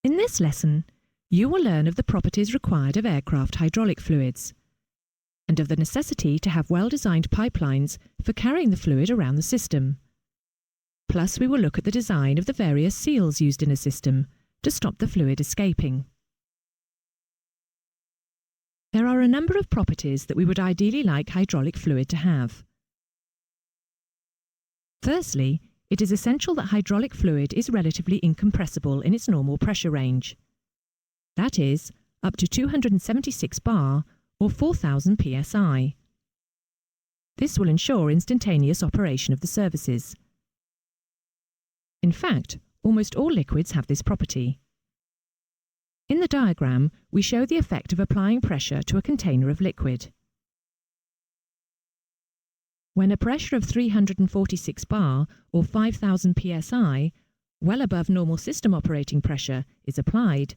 In this lesson, you will learn of the properties required of aircraft hydraulic fluids and of the necessity to have well-designed pipelines for carrying the fluid around the system. Plus, we will look at the design of the various seals used in a system to stop the fluid escaping. There are a number of properties that we would ideally like hydraulic fluid to have. Firstly, it is essential that hydraulic fluid is relatively incompressible in its normal pressure range. That is, up to 276 bar or 4000 psi. This will ensure instantaneous operation of the services. In fact, almost all liquids have this property. In the diagram, we show the effect of applying pressure to a container of liquid. When a pressure of 346 bar or 5000 psi, well above normal system operating pressure, is applied,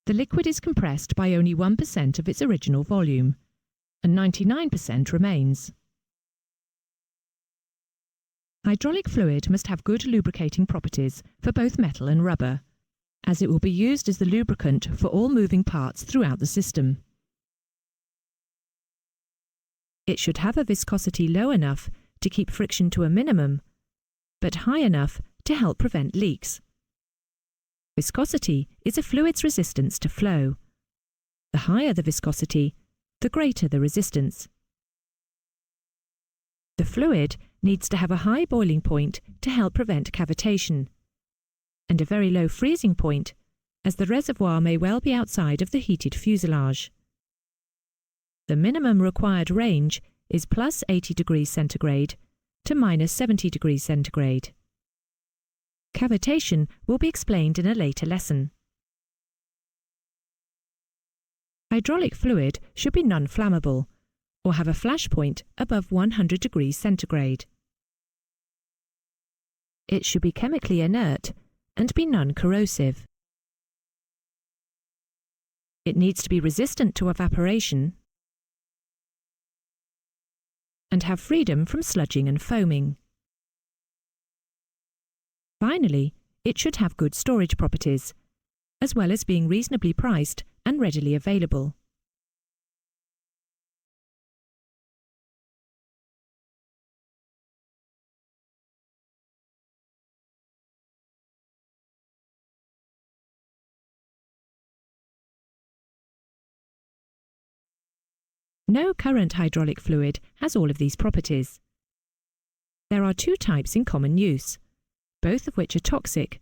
the liquid is compressed by only 1% of its original volume, and 99% remains. Hydraulic fluid must have good lubricating properties for both metal and rubber, as it will be used as the lubricant for all moving parts throughout the system. It should have a viscosity low enough to keep friction to a minimum, but high enough to help prevent leaks. Viscosity is a fluid's resistance to flow. The higher the viscosity, the greater the resistance. The fluid needs to have a high boiling point to help prevent cavitation, and a very low freezing point, as the reservoir may well be outside of the heated fuselage. The minimum required range is plus 80 degrees centigrade to minus 70 degrees centigrade. Cavitation will be explained in a later lesson. Hydraulic fluid should be non-flammable or have a flash point above 100 degrees centigrade. It should be chemically inert and be non-corrosive. It needs to be resistant to evaporation and have freedom from sludging and foaming. Finally, it should have good storage properties, as well as being reasonably priced and readily available. No current hydraulic fluid has all of these properties. There are two types in common use, both of which are toxic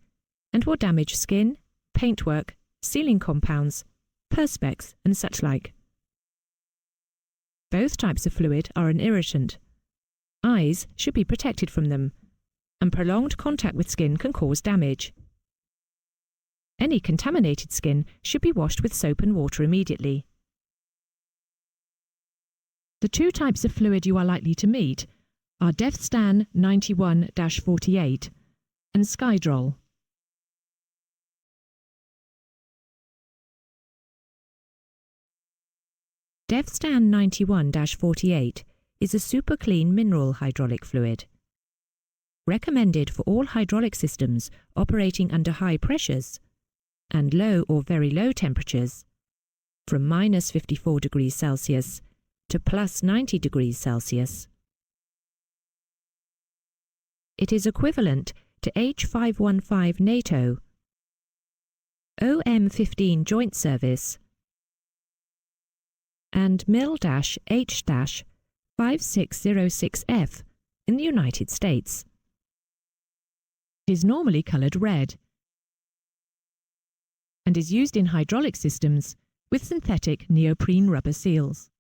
and will damage skin, paintwork, sealing compounds, perspex and such like. Both types of fluid are an irritant. Eyes should be protected from them, and prolonged contact with skin can cause damage. Any contaminated skin should be washed with soap and water immediately. The two types of fluid you are likely to meet are Defstan 91-48 and Skydrol. Defstan 91-48 is a super clean mineral hydraulic fluid. Recommended for all hydraulic systems operating under high pressures and low or very low temperatures, from minus 54 degrees Celsius to plus 90 degrees Celsius. It is equivalent to H515 NATO, OM15 Joint Service, and MIL-H-5606F in the United States. It is normally coloured red and is used in hydraulic systems with synthetic neoprene rubber seals.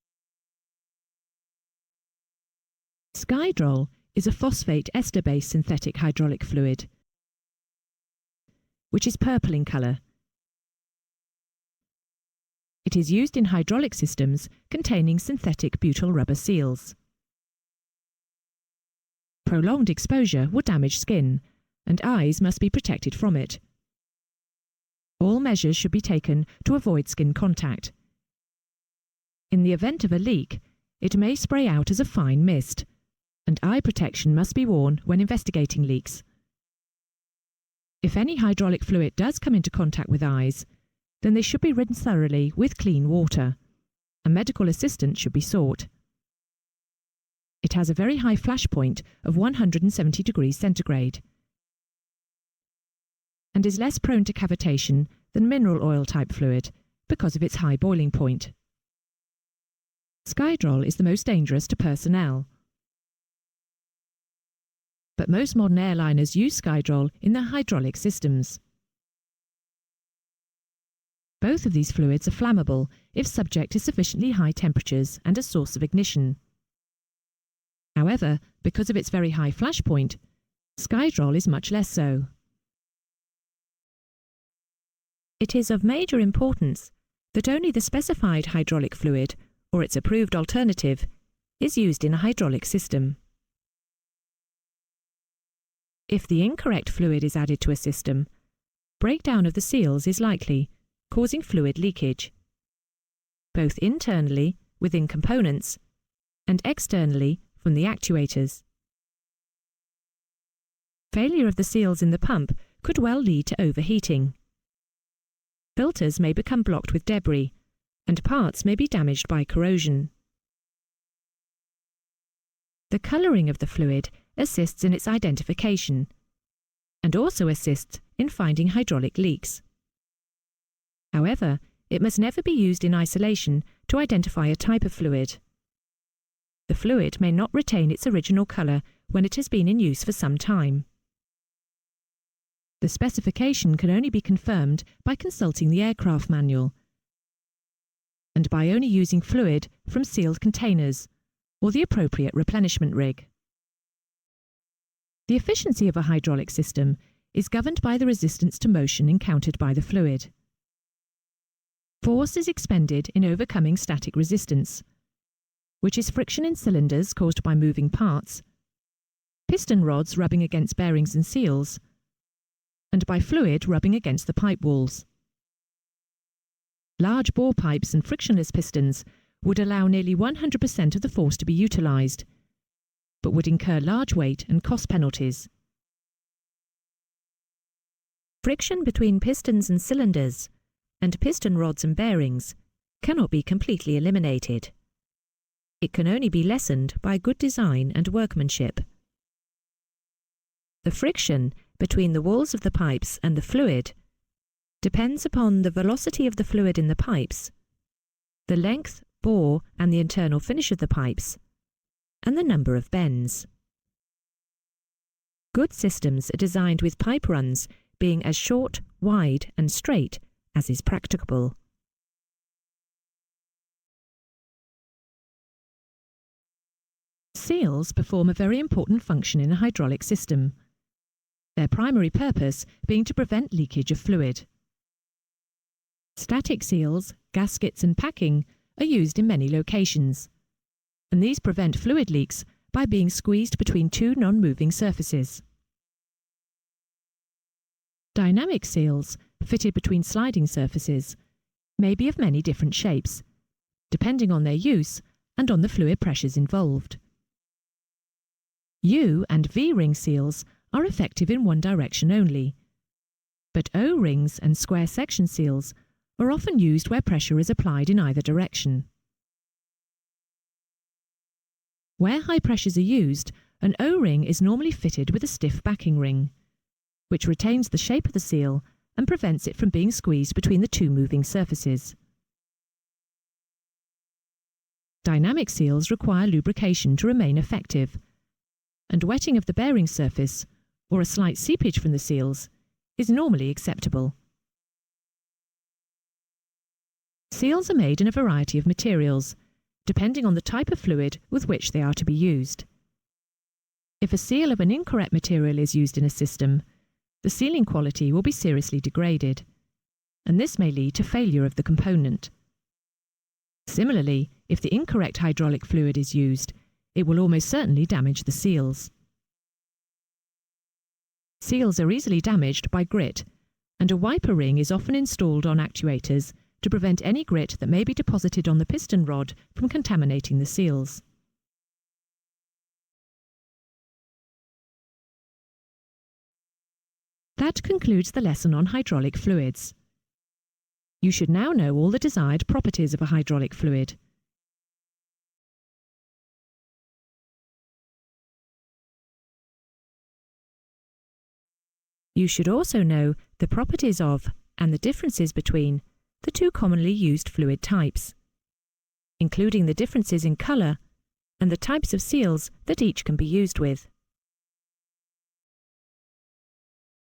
Skydrol is a phosphate ester-based synthetic hydraulic fluid, which is purple in colour. It is used in hydraulic systems containing synthetic butyl rubber seals. Prolonged exposure will damage skin, and eyes must be protected from it. All measures should be taken to avoid skin contact. In the event of a leak, it may spray out as a fine mist, and eye protection must be worn when investigating leaks. If any hydraulic fluid does come into contact with eyes, then they should be rinsed thoroughly with clean water. A medical assistant should be sought. It has a very high flash point of 170 degrees centigrade and is less prone to cavitation than mineral oil type fluid because of its high boiling point. Skydrol is the most dangerous to personnel, but most modern airliners use Skydrol in their hydraulic systems. Both of these fluids are flammable if subject to sufficiently high temperatures and a source of ignition. However, because of its very high flash point, Skydrol is much less so. It is of major importance that only the specified hydraulic fluid, or its approved alternative, is used in a hydraulic system. If the incorrect fluid is added to a system, breakdown of the seals is likely, causing fluid leakage, both internally within components and externally from the actuators. Failure of the seals in the pump could well lead to overheating. Filters may become blocked with debris, and parts may be damaged by corrosion. The colouring of the fluid assists in its identification and also assists in finding hydraulic leaks. However, it must never be used in isolation to identify a type of fluid. The fluid may not retain its original colour when it has been in use for some time. The specification can only be confirmed by consulting the aircraft manual and by only using fluid from sealed containers or the appropriate replenishment rig. The efficiency of a hydraulic system is governed by the resistance to motion encountered by the fluid. Force is expended in overcoming static resistance, which is friction in cylinders caused by moving parts, piston rods rubbing against bearings and seals, and by fluid rubbing against the pipe walls. Large bore pipes and frictionless pistons would allow nearly 100% of the force to be utilised, but would incur large weight and cost penalties. Friction between pistons and cylinders, and piston rods and bearings, cannot be completely eliminated. It can only be lessened by good design and workmanship. The friction between the walls of the pipes and the fluid depends upon the velocity of the fluid in the pipes, the length, bore and the internal finish of the pipes, and the number of bends. Good systems are designed with pipe runs being as short, wide and straight as is practicable. Seals perform a very important function in a hydraulic system, their primary purpose being to prevent leakage of fluid. Static seals, gaskets and packing are used in many locations, and these prevent fluid leaks by being squeezed between two non-moving surfaces. Dynamic seals, fitted between sliding surfaces, may be of many different shapes, depending on their use and on the fluid pressures involved. U and V-ring seals are effective in one direction only, but O-rings and square section seals are often used where pressure is applied in either direction. Where high pressures are used, an O-ring is normally fitted with a stiff backing ring, which retains the shape of the seal and prevents it from being squeezed between the two moving surfaces. Dynamic seals require lubrication to remain effective, and wetting of the bearing surface, or a slight seepage from the seals, is normally acceptable. Seals are made in a variety of materials, depending on the type of fluid with which they are to be used. If a seal of an incorrect material is used in a system, the sealing quality will be seriously degraded, and this may lead to failure of the component. Similarly, if the incorrect hydraulic fluid is used, it will almost certainly damage the seals. Seals are easily damaged by grit, and a wiper ring is often installed on actuators to prevent any grit that may be deposited on the piston rod from contaminating the seals. That concludes the lesson on hydraulic fluids. You should now know all the desired properties of a hydraulic fluid. You should also know the properties of and the differences between the two commonly used fluid types, including the differences in colour and the types of seals that each can be used with.